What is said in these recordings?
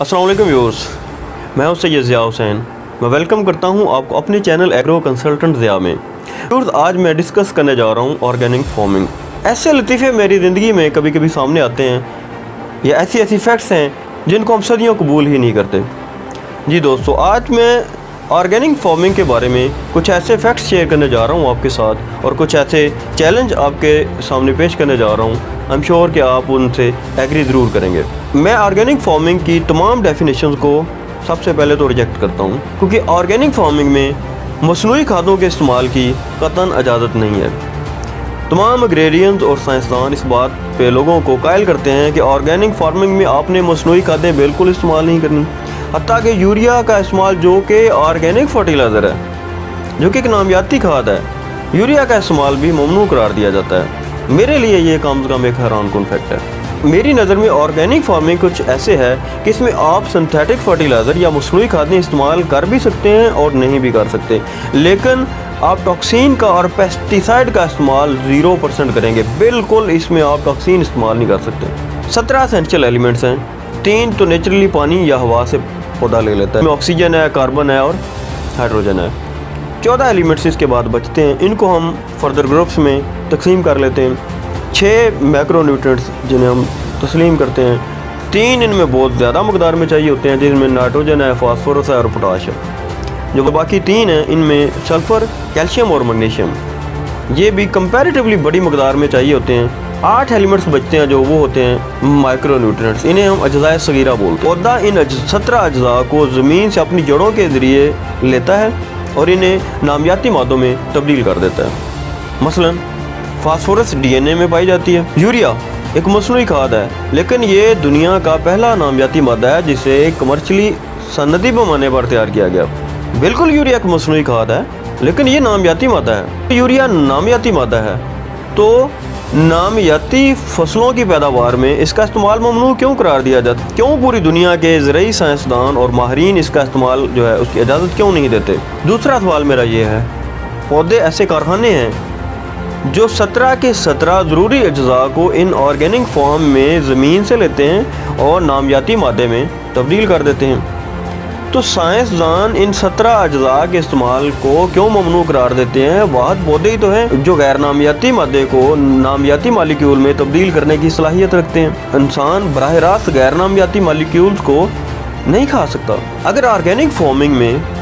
अस्सलाम वालेकुम व्यूअर्स, मैं हूं सैयद ज़िया हुसैन। मैं वेलकम करता हूं आपको अपने चैनल एग्रो कंसल्टेंट ज़िया में। व्यूअर्स, आज मैं डिस्कस करने जा रहा हूं ऑर्गेनिक फार्मिंग। ऐसे लतीफ़े मेरी ज़िंदगी में कभी कभी सामने आते हैं, या ऐसी फैक्ट्स हैं जिनको हम सदियों कबूल ही नहीं करते। जी दोस्तों, आज मैं ऑर्गेनिक फार्मिंग के बारे में कुछ ऐसे फैक्ट्स शेयर करने जा रहा हूँ आपके साथ, और कुछ ऐसे चैलेंज आपके सामने पेश करने जा रहा हूँ। आई एम श्योर कि आप उनसे एग्री ज़रूर करेंगे। मैं ऑर्गेनिक फार्मिंग की तमाम डेफिनेशंस को सबसे पहले तो रिजेक्ट करता हूँ, क्योंकि ऑर्गेनिक फार्मिंग में मसनूई खादों के इस्तेमाल की कतन इजाज़त नहीं है। तमाम एग्रेरियंस और साइंसदान इस बात पे लोगों को कायल करते हैं कि ऑर्गेनिक फार्मिंग में आपने मसनूई खादें बिल्कुल इस्तेमाल नहीं करनी। हत्ता कि यूरिया का इस्तेमाल, जो कि ऑर्गेनिक फर्टिलाइज़र है, जो कि एक नामियाती खाद है, यूरिया का इस्तेमाल भी ममनू करार दिया जाता है। मेरे लिए ये कम से कम एक हैरानकुन फैक्ट है। मेरी नज़र में ऑर्गेनिक फार्मिंग कुछ ऐसे है कि इसमें आप सिंथेटिक फर्टिलाइज़र या मसनूई खादें इस्तेमाल कर भी सकते हैं और नहीं भी कर सकते, लेकिन आप टॉक्सिन का और पेस्टिसाइड का इस्तेमाल 0% करेंगे। बिल्कुल इसमें आप टॉक्सिन इस्तेमाल नहीं कर सकते। 17 एसेंशियल एलिमेंट्स हैं। 3 तो नेचुरली पानी या हवा से पौधा ले लेता है, ऑक्सीजन है, कार्बन है और हाइड्रोजन है। 14 एलिमेंट्स इसके बाद बचते हैं, इनको हम फर्दर ग्रुप्स में तकसीम कर लेते हैं। 6 मैक्रोन्यूट्रिएंट्स जिन्हें हम तस्लीम करते हैं। 3 इनमें बहुत ज़्यादा मकदार में चाहिए होते हैं, जिनमें नाइट्रोजन है, फास्फोरस है और पोटाश है। जो बाकी 3 हैं, इनमें सल्फ़र, कैल्शियम और मैग्नीशियम, ये भी कंपैरेटिवली बड़ी मकदार में चाहिए होते हैं। 8 एलिमेंट्स बचते हैं, जो वो होते हैं माइक्रोन्यूट्रिएंट्स। इन्हें हम अज्ज़ाए सगीरा बोलते हैं। पौधा इन 17 अज्ज़ा को ज़मीन से अपनी जड़ों के ज़रिए लेता है और इन्हें नामियाती मादों में तब्दील कर देता है। मसलन फास्फोरस DNA में पाई जाती है। यूरिया एक मसनूई खाद है, लेकिन ये दुनिया का पहला नामियाती मादा है जिसे कमर्शियली सनदी पैमाने पर तैयार किया गया। बिल्कुल यूरिया एक मसनूई खाद है, लेकिन ये नामियाती मादा है। यूरिया नामियाती मादा है, तो नामियाती फसलों की पैदावार में इसका इस्तेमाल ममनू क्यों करार दिया जाता है? क्यों पूरी दुनिया के ज़रई साइंसदान और माहिरीन इसका इस्तेमाल जो है उसकी इजाज़त क्यों नहीं देते? दूसरा सवाल मेरा ये है, पौधे ऐसे कारखाने हैं जो 17 के 17 ज़रूरी अज्ज़ा को इन ऑर्गेनिक फॉर्म में ज़मीन से लेते हैं और नामियाती मादे में तब्दील कर देते हैं। तो साइंसदान इन 17 अज्ज़ा के इस्तेमाल को क्यों ममनू करार देते हैं? वाहद पौधे ही तो हैं जो गैर नामियाती मादे को नामियाती मालिक्यूल में तब्दील करने की सलाहियत रखते हैं। इंसान बराह रास्त गैर नामियाती मालिक्यूल्स को नहीं खा सकता। अगर ऑर्गेनिक फार्मिंग में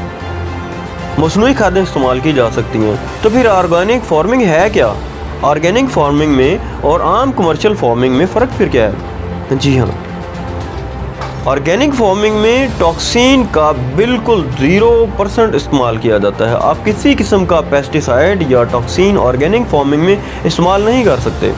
मसनूई खादें इस्तेमाल की जा सकती हैं, तो फिर ऑर्गेनिक फार्मिंग है क्या? ऑर्गेनिक फार्मिंग में और आम कमर्शियल फार्मिंग में फ़र्क फिर क्या है? जी हाँ, ऑर्गेनिक फार्मिंग में टॉक्सिन का बिल्कुल 0% इस्तेमाल किया जाता है। आप किसी किस्म का पेस्टिसाइड या टॉक्सिन ऑर्गेनिक फार्मिंग में इस्तेमाल नहीं कर सकते।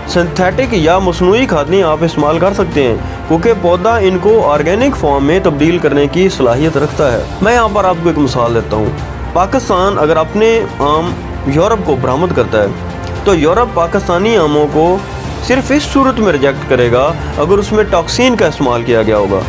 सिंथेटिक या मसनूई खादें आप इस्तेमाल कर सकते हैं, क्योंकि पौधा इनको ऑर्गेनिक फॉर्म में तब्दील करने की सलाहियत रखता है। मैं यहाँ पर आपको एक मिसाल देता हूँ। पाकिस्तान अगर अपने आम यूरोप को बरामद करता है, तो यूरोप पाकिस्तानी आमों को सिर्फ इस सूरत में रिजेक्ट करेगा अगर उसमें टॉक्सिन का इस्तेमाल किया गया होगा,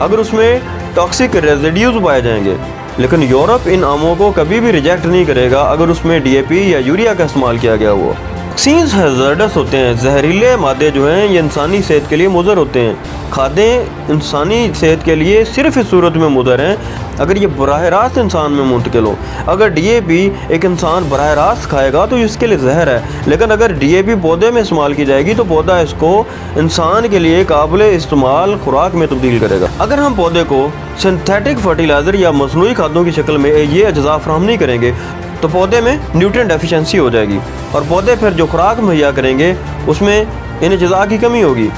अगर उसमें टॉक्सिक रेजिड्यूज पाए जाएंगे। लेकिन यूरोप इन आमों को कभी भी रिजेक्ट नहीं करेगा अगर उसमें DAP या यूरिया का इस्तेमाल किया गया हुआ। टॉक्सिन्स हैज़ार्डस होते हैं, जहरीले मादे जो हैं ये इंसानी सेहत के लिए मुज़र होते हैं। खादें इंसानी सेहत के लिए सिर्फ इस सूरत में मुज़र हैं अगर ये बराह रास्त इंसान में मुंतकिल हो। अगर DAP एक इंसान बराह रास्त खाएगा तो इसके लिए जहर है, लेकिन अगर DAP पौधे में इस्तेमाल की जाएगी तो पौधा इसको इंसान के लिए काबिल इस्तेमाल खुराक में तब्दील करेगा। अगर हम पौधे को सिंथेटिक फर्टिलाइज़र या मसनूई खादों की शक्ल में ये अज्ज़ा फराहम नहीं करेंगे, तो पौधे में न्यूट्रिएंट डेफिशिएंसी हो जाएगी, और पौधे फिर जो खुराक मुहैया करेंगे उसमें इन अज्ज़ा की कमी होगी।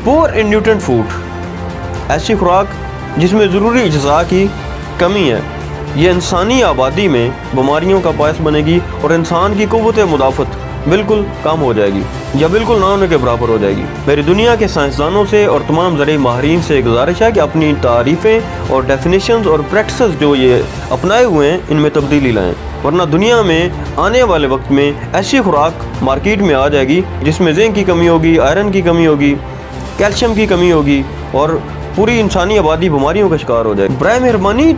पुअर इन न्यूट्रिएंट फूड, ऐसी खुराक जिसमें ज़रूरी अज्ज़ा की कमी है, ये इंसानी आबादी में बीमारियों का बायस बनेगी और इंसान की क़ुव्वत मुदाफ़त बिल्कुल कम हो जाएगी या बिल्कुल ना होने के बराबर हो जाएगी। मेरी दुनिया के साइंसदानों से और तमाम ज़रई माहिरीन से गुजारिश है कि अपनी तारीफ़ें और डेफिनेशंस और प्रैक्टिसेस जो ये अपनाए हुए हैं इनमें तब्दीली लाएँ, वरना दुनिया में आने वाले वक्त में ऐसी खुराक मार्केट में आ जाएगी जिसमें जिंक की कमी होगी, आयरन की कमी होगी, कैल्शियम की कमी होगी और पूरी इंसानी आबादी बीमारियों का शिकार हो जाएगी। बराए मेहरबानी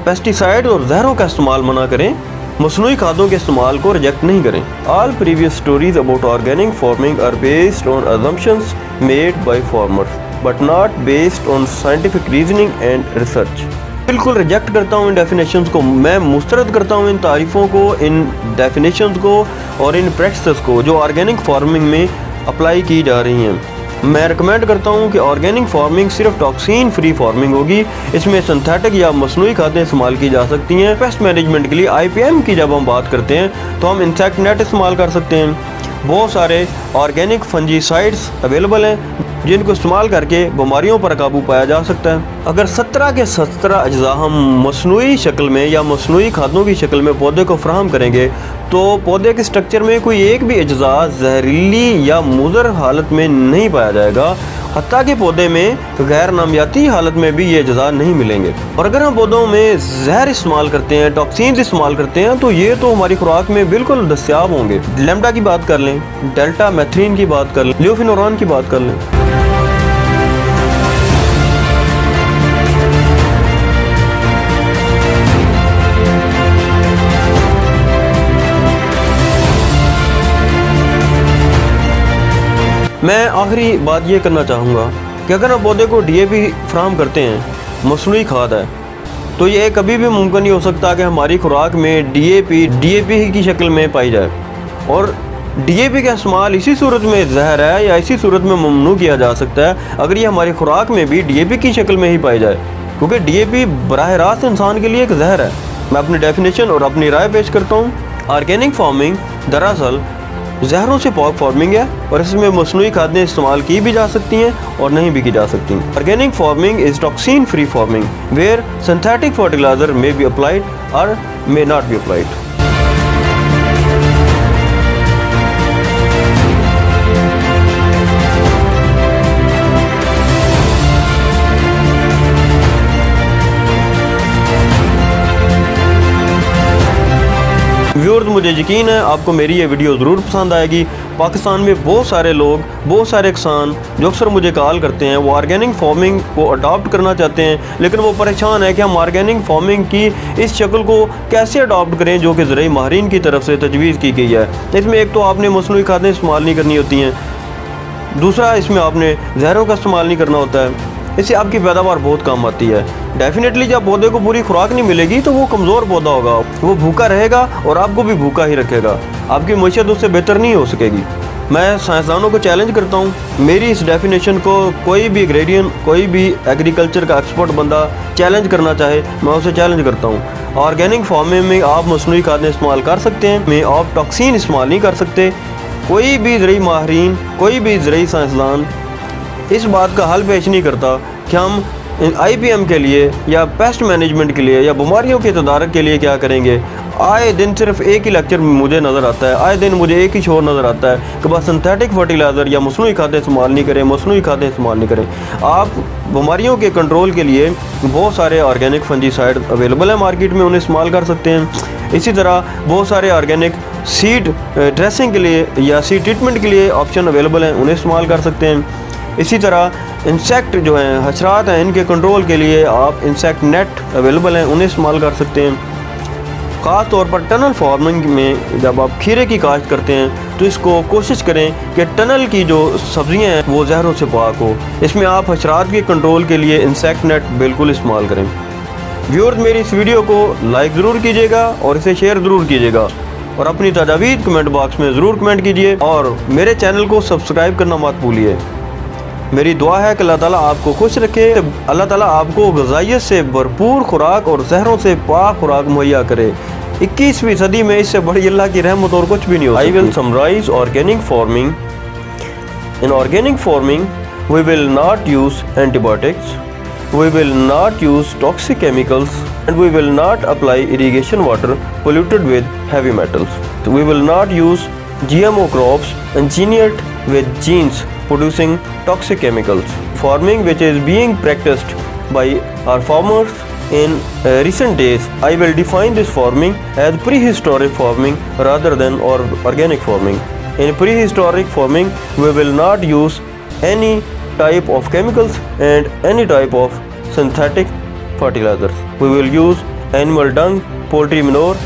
पेस्टिसाइड और जहरों का इस्तेमाल मना करें, मसनूई खादों के इस्तेमाल को रिजेक्ट नहीं करें। All previous stories about organic farming are based on assumptions made by farmers. But not based on scientific reasoning and research. बिल्कुल रिजेक्ट करता हूँ इन डेफिनेशंस को। मैं मुस्तरद करता हूँ इन तारीफ़ों को, इन डेफिनेशंस को और इन प्रैक्टिस को जो ऑर्गेनिक फार्मिंग में अप्लाई की जा रही हैं। मैं रिकमेंड करता हूँ कि ऑर्गेनिक फार्मिंग सिर्फ टॉक्सिन फ्री फार्मिंग होगी। इसमें सिंथेटिक या मसनूई खादें इस्तेमाल की जा सकती हैं। पेस्ट मैनेजमेंट के लिए IPM की जब हम बात करते हैं तो हम इंसेक्ट नेट इस्तेमाल कर सकते हैं। बहुत सारे ऑर्गेनिक फंजीसाइड्स अवेलेबल हैं जिनको इस्तेमाल करके बीमारियों पर काबू पाया जा सकता है। अगर 17 के 17 अज्जा हम मसनूई शक्ल में या मसनूई खादों की शक्ल में पौधे को फराहम करेंगे तो पौधे के स्ट्रक्चर में कोई एक भी अज्जा जहरीली या मुज़र हालत में नहीं पाया जाएगा। हत्ता के पौधे में गैर नामियाती हालत में भी ये अज्जा नहीं मिलेंगे। और अगर हम पौधों में जहर इस्तेमाल करते हैं, टॉक्सिन्स इस्तेमाल करते हैं तो ये तो हमारी खुराक में बिल्कुल दस्तयाब होंगे। लैम्डा की बात कर लें, डेल्टा मैथ्रीन की बात कर लें, ल्यूफिनोरान की बात कर लें। मैं आखिरी बात ये करना चाहूँगा कि अगर हम पौधे को DAP फ्राहम करते हैं, मसनूई खाद है, तो ये कभी भी मुमकिन नहीं हो सकता कि हमारी खुराक में DAP की शक्ल में पाई जाए। और DAP का इस्तेमाल इसी सूरत में जहर है या इसी सूरत में ममनू किया जा सकता है अगर ये हमारी खुराक में भी DAP की शक्ल में ही पाई जाए, क्योंकि DAP बराह रास्त इंसान के लिए एक जहर है। मैं अपनी डेफिनेशन और अपनी राय पेश करता हूँ। ऑर्गेनिक फार्मिंग दरअसल जहरों से पाक फार्मिंग है और इसमें मसनूई खादें इस्तेमाल की भी जा सकती हैं और नहीं भी की जा सकती। Organic farming is toxin free farming where synthetic fertiliser may be applied और may not be applied. Viewers, मुझे यकीन है आपको मेरी ये वीडियो ज़रूर पसंद आएगी। पाकिस्तान में बहुत सारे लोग, बहुत सारे किसान जो अक्सर मुझे कॉल करते हैं, वो ऑर्गेनिक फार्मिंग को अडॉप्ट करना चाहते हैं, लेकिन वो परेशान है कि हम ऑर्गेनिक फार्मिंग की इस शक्ल को कैसे अडॉप्ट करें जो कि ज़राई माहिरीन की तरफ से तजवीज़ की गई है। इसमें एक तो आपने मसनूई खादें इस्तेमाल नहीं करनी होती हैं, दूसरा इसमें आपने जहरों का इस्तेमाल नहीं करना होता है। इससे आपकी पैदावार बहुत कम आती है। डेफिनेटली जब पौधे को पूरी खुराक नहीं मिलेगी तो वो कमज़ोर पौधा होगा, वो भूखा रहेगा और आपको भी भूखा ही रखेगा। आपकी मईशत उससे बेहतर नहीं हो सकेगी। मैं साइंसदानों को चैलेंज करता हूँ, मेरी इस डेफिनेशन को कोई भी एग्रेडियन, कोई भी एग्रीकल्चर का एक्सपर्ट बंदा चैलेंज करना चाहे, मैं उसे चैलेंज करता हूँ। ऑर्गेनिक फार्मिंग में आप मसनूई खादें इस्तेमाल कर सकते हैं, में आप टॉक्सिन इस्तेमाल नहीं कर सकते। कोई भी ज़राई माहिरीन, कोई भी ज़राई साइंसदान इस बात का हल पेश नहीं करता कि हम IPM के लिए या पेस्ट मैनेजमेंट के लिए या बीमारियों के तदारक के लिए क्या करेंगे। आए दिन सिर्फ एक ही लेक्चर मुझे नज़र आता है, आए दिन मुझे एक ही शोर नज़र आता है कि बस सिंथेटिक फर्टिलाइज़र या मसनूई खादें इस्तेमाल नहीं करें, मसनूई खादें इस्तेमाल नहीं करें। आप बीमारियों के कंट्रोल के लिए बहुत सारे ऑर्गेनिक फंजीसाइड अवेलेबल हैं मार्केट में, उन्हें इस्तेमाल कर सकते हैं। इसी तरह बहुत सारे ऑर्गेनिक सीड ड्रेसिंग के लिए या सीड ट्रीटमेंट के लिए ऑप्शन अवेलेबल हैं, उन्हें इस्तेमाल कर सकते हैं। इसी तरह इंसेक्ट जो हैं, हशरात हैं, इनके कंट्रोल के लिए आप इंसेक्ट नेट अवेलेबल हैं, उन्हें इस्तेमाल कर सकते हैं। ख़ास तौर पर टनल फार्मिंग में जब आप खीरे की काश्त करते हैं तो इसको कोशिश करें कि टनल की जो सब्जियां हैं वो जहरों से पाक हो। इसमें आप हशरात के कंट्रोल के लिए इंसेक्ट नेट बिल्कुल इस्तेमाल करें। व्यूअर्स, मेरी इस वीडियो को लाइक ज़रूर कीजिएगा और इसे शेयर ज़रूर कीजिएगा और अपनी तजावीज़ कमेंट बॉक्स में ज़रूर कमेंट कीजिए और मेरे चैनल को सब्सक्राइब करना मत भूलिए। मेरी दुआ है कि अल्लाह ताला आपको खुश रखे, अल्लाह ताला आपको ग़िज़ाइयत से भरपूर खुराक और जहरों से पाक खुराक मुहैया करे। 21वीं सदी में इससे बड़ी अल्लाह की रहमत और कुछ भी नहीं हो सकती। I will summarize organic farming. In organic farming, we will not use antibiotics, we will not use toxic chemicals, and we will not apply irrigation water polluted with heavy metals. We will not use GMO crops engineered with genes producing toxic chemicals. Farming which is being practiced by our farmers in recent days, I will define this farming as prehistoric farming rather than organic farming. In prehistoric farming, we will not use any type of chemicals and any type of synthetic fertilizers. We will use animal dung, poultry manure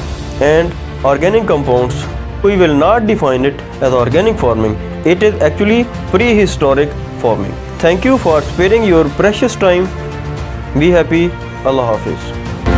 and organic compounds. We will not define it as organic farming. It is actually prehistoric farming. Thank you for sparing your precious time. Be happy. Allah हाफिज़।